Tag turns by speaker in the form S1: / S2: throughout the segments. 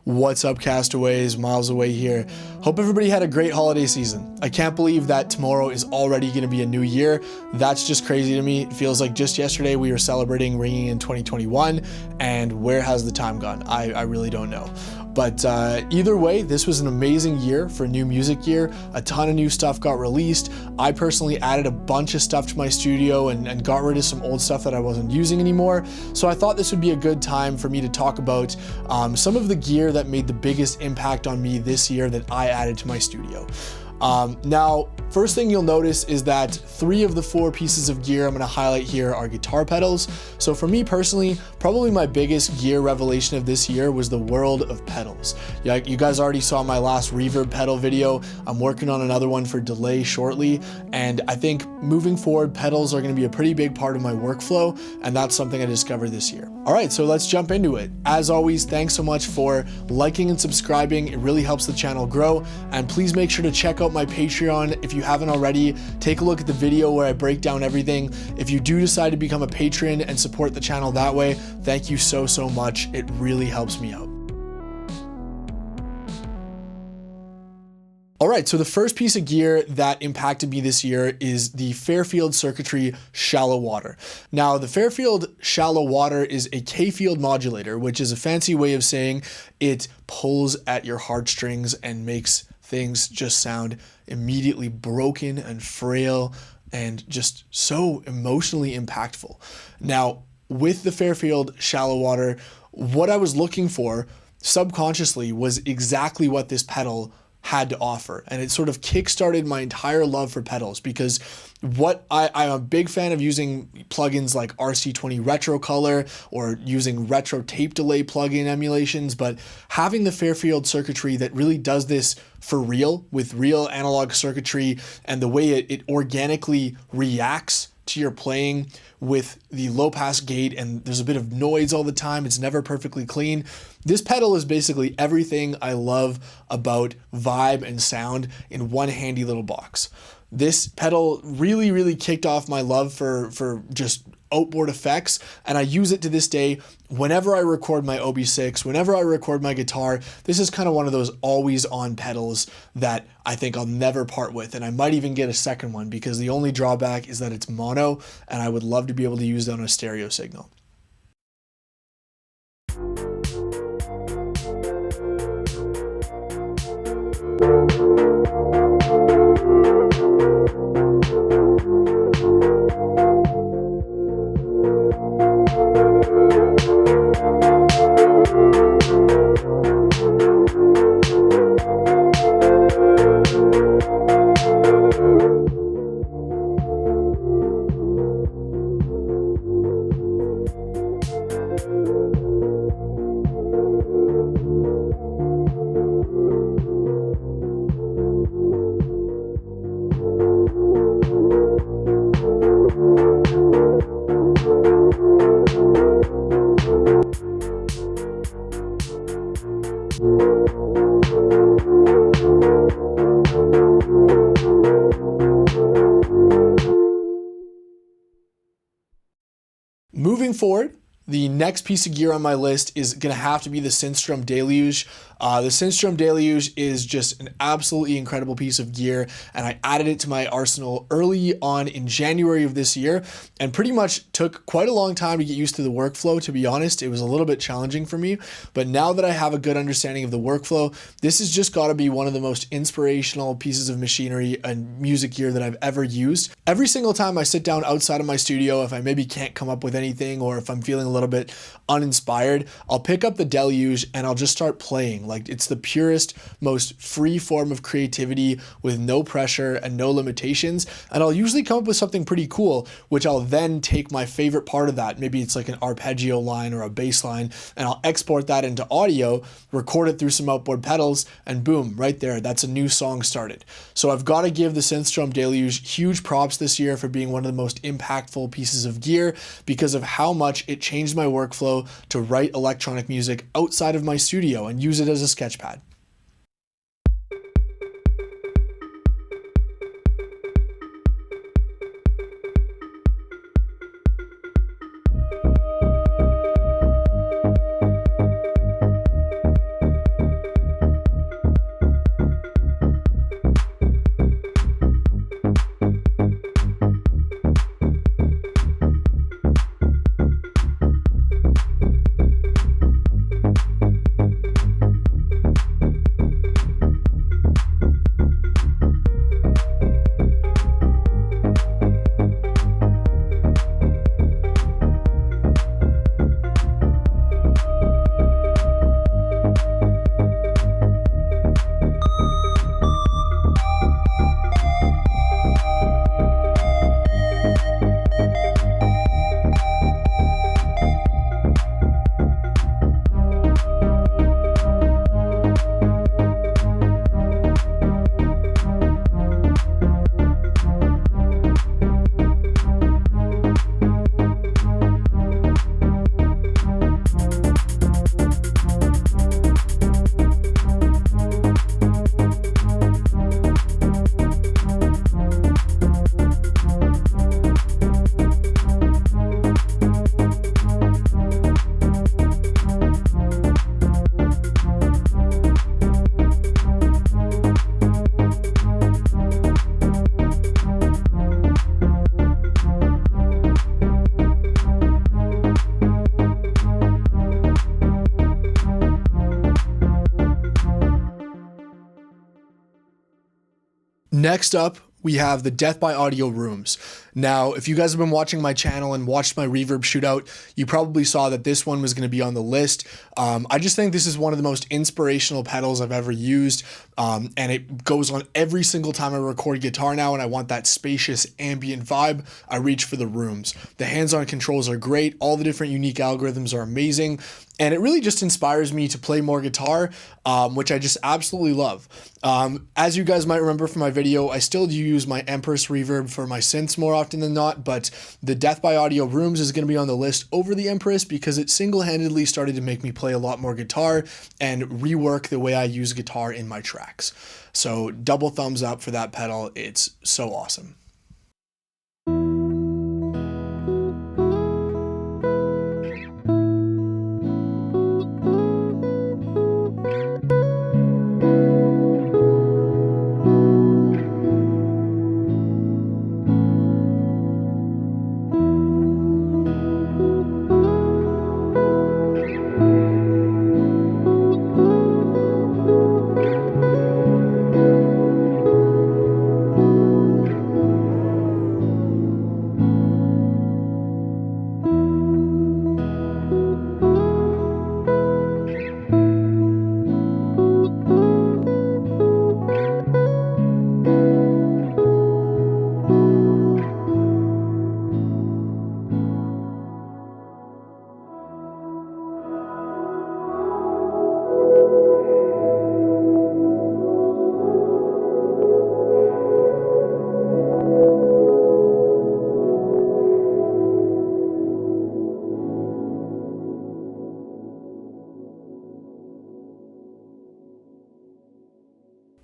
S1: What's up, castaways? Miles away here. Hope everybody had a great holiday season. I can't believe that tomorrow is already going to be a new year. That's just crazy to me. It feels like just yesterday we were celebrating ringing in 2021, and where has the time gone? I really don't know. But either way, this was an amazing year for new music year. A ton of new stuff got released. I personally added a bunch of stuff to my studio and got rid of some old stuff that I wasn't using anymore. So I thought this would be a good time for me to talk about some of the gear that made the biggest impact on me this year that I added to my studio. Now, first thing you'll notice is that 3 of the 4 pieces of gear I'm going to highlight here are guitar pedals. So for me personally, probably my biggest gear revelation of this year was the world of pedals. Yeah, you guys already saw my last reverb pedal video. I'm working on another one for delay shortly, and I think moving forward, pedals are going to be a pretty big part of my workflow, and that's something I discovered this year. All right, so let's jump into it. As always, thanks so much for liking and subscribing. It really helps the channel grow, and please make sure to check out my Patreon if you haven't already. Take a look at the video where I break down everything. If you do decide to become a patron and support the channel that way, thank you so much. It really helps me out. All right, so the first piece of gear that impacted me this year is the Fairfield circuitry shallow water. Now, the Fairfield shallow water is a K-field modulator, which is a fancy way of saying it pulls at your heartstrings and makes things just sound immediately broken and frail and just so emotionally impactful. Now, with the Fairfield shallow water, what I was looking for subconsciously was exactly what this pedal had to offer. And it sort of kickstarted my entire love for pedals, because I'm a big fan of using plugins like RC20 Retro Color or using retro tape delay plugin emulations, but having the Fairfield circuitry that really does this for real, with real analog circuitry, and the way it organically reacts to your playing with the low pass gate, and there's a bit of noise all the time. It's never perfectly clean. This pedal is basically everything I love about vibe and sound in one handy little box. This pedal really kicked off my love for just outboard effects, and I use it to this day whenever I record my OB6, whenever I record my guitar. This is kind of one of those always on pedals that I think I'll never part with, and I might even get a second one, because the only drawback is that it's mono, and I would love to be able to use that on a stereo signal. Moving forward, the next piece of gear on my list is going to have to be the Synthstrom Deluge. The Synthstrom Deluge is just an absolutely incredible piece of gear, and I added it to my arsenal early on in January of this year, and pretty much took quite a long time to get used to the workflow. To be honest, it was a little bit challenging for me, but now that I have a good understanding of the workflow, this has just got to be one of the most inspirational pieces of machinery and music gear that I've ever used. Every single time I sit down outside of my studio, if I maybe can't come up with anything, or if I'm feeling a little bit uninspired, I'll pick up the Deluge and I'll just start playing. Like, it's the purest, most free form of creativity with no pressure and no limitations. And I'll usually come up with something pretty cool, which I'll then take my favorite part of that. Maybe it's like an arpeggio line or a bass line, and I'll export that into audio, record it through some outboard pedals, and boom, right there, that's a new song started. So I've got to give the Synthstrom Deluge huge props this year for being one of the most impactful pieces of gear, because of how much it changed my workflow to write electronic music outside of my studio and use it as a sketchpad. Next up, we have the Death by Audio rooms. Now, if you guys have been watching my channel and watched my reverb shootout, you probably saw that this one was going to be on the list. I just think this is one of the most inspirational pedals I've ever used, and it goes on every single time I record guitar now, and I want that spacious ambient vibe. I reach for the rooms. The hands-on controls are great. All the different unique algorithms are amazing, and it really just inspires me to play more guitar, which I just absolutely love. As you guys might remember from my video, I still do use my Empress reverb for my synths more often than not, but the Death by Audio rooms is going to be on the list over the Empress because it single-handedly started to make me play a lot more guitar and rework the way I use guitar in my tracks. So double thumbs up for that pedal. It's so awesome.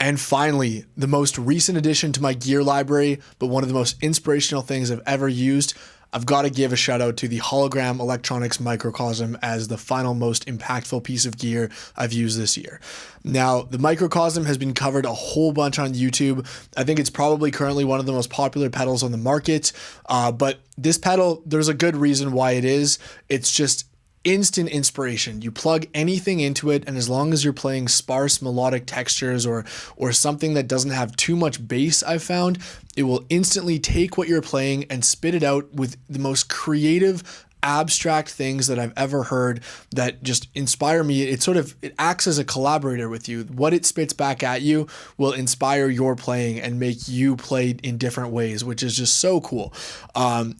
S1: And finally, the most recent addition to my gear library, but one of the most inspirational things I've ever used, I've got to give a shout out to the Hologram Electronics Microcosm as the final most impactful piece of gear I've used this year. Now, the Microcosm has been covered a whole bunch on YouTube. I think it's probably currently one of the most popular pedals on the market, but this pedal, there's a good reason why it is. It's just instant inspiration. You plug anything into it, and as long as you're playing sparse melodic textures or something that doesn't have too much bass, I've found, it will instantly take what you're playing and spit it out with the most creative, abstract things that I've ever heard that just inspire me. It acts as a collaborator with you. What it spits back at you will inspire your playing and make you play in different ways, which is just so cool.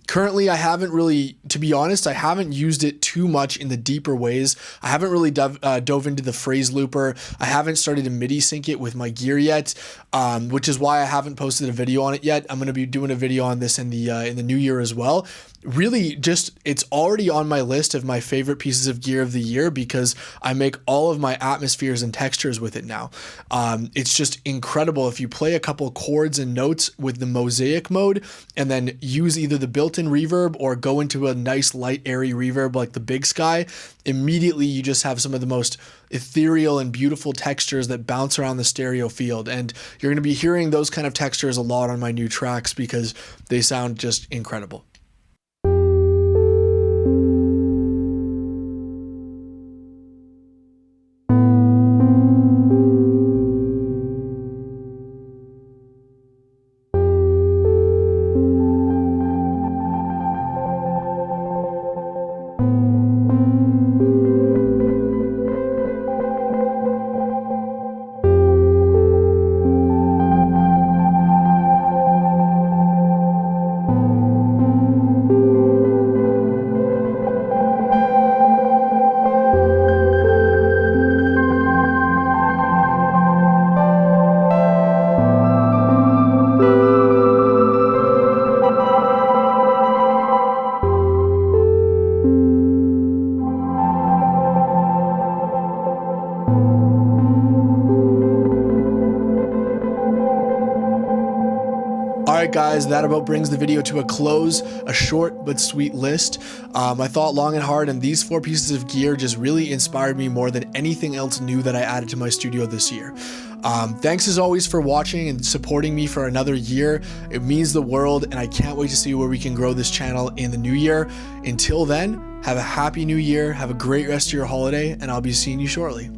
S1: Currently, I haven't really, to be honest, I haven't used it too much in the deeper ways. I haven't really dove into the phrase looper. I haven't started to MIDI sync it with my gear yet, which is why I haven't posted a video on it yet. I'm going to be doing a video on this in the new year as well. Really, just it's already on my list of my favorite pieces of gear of the year because I make all of my atmospheres and textures with it now. It's just incredible if you play a couple chords and notes with the mosaic mode and then use either the built-in reverb or go into a nice light airy reverb like the Big Sky. Immediately you just have some of the most ethereal and beautiful textures that bounce around the stereo field, and you're going to be hearing those kind of textures a lot on my new tracks because they sound just incredible. Alright guys, that about brings the video to a close. A short but sweet list. I thought long and hard, and these 4 pieces of gear just really inspired me more than anything else new that I added to my studio this year. Thanks as always for watching and supporting me for another year. It means the world, and I can't wait to see where we can grow this channel in the new year. Until then, have a happy new year, have a great rest of your holiday, and I'll be seeing you shortly.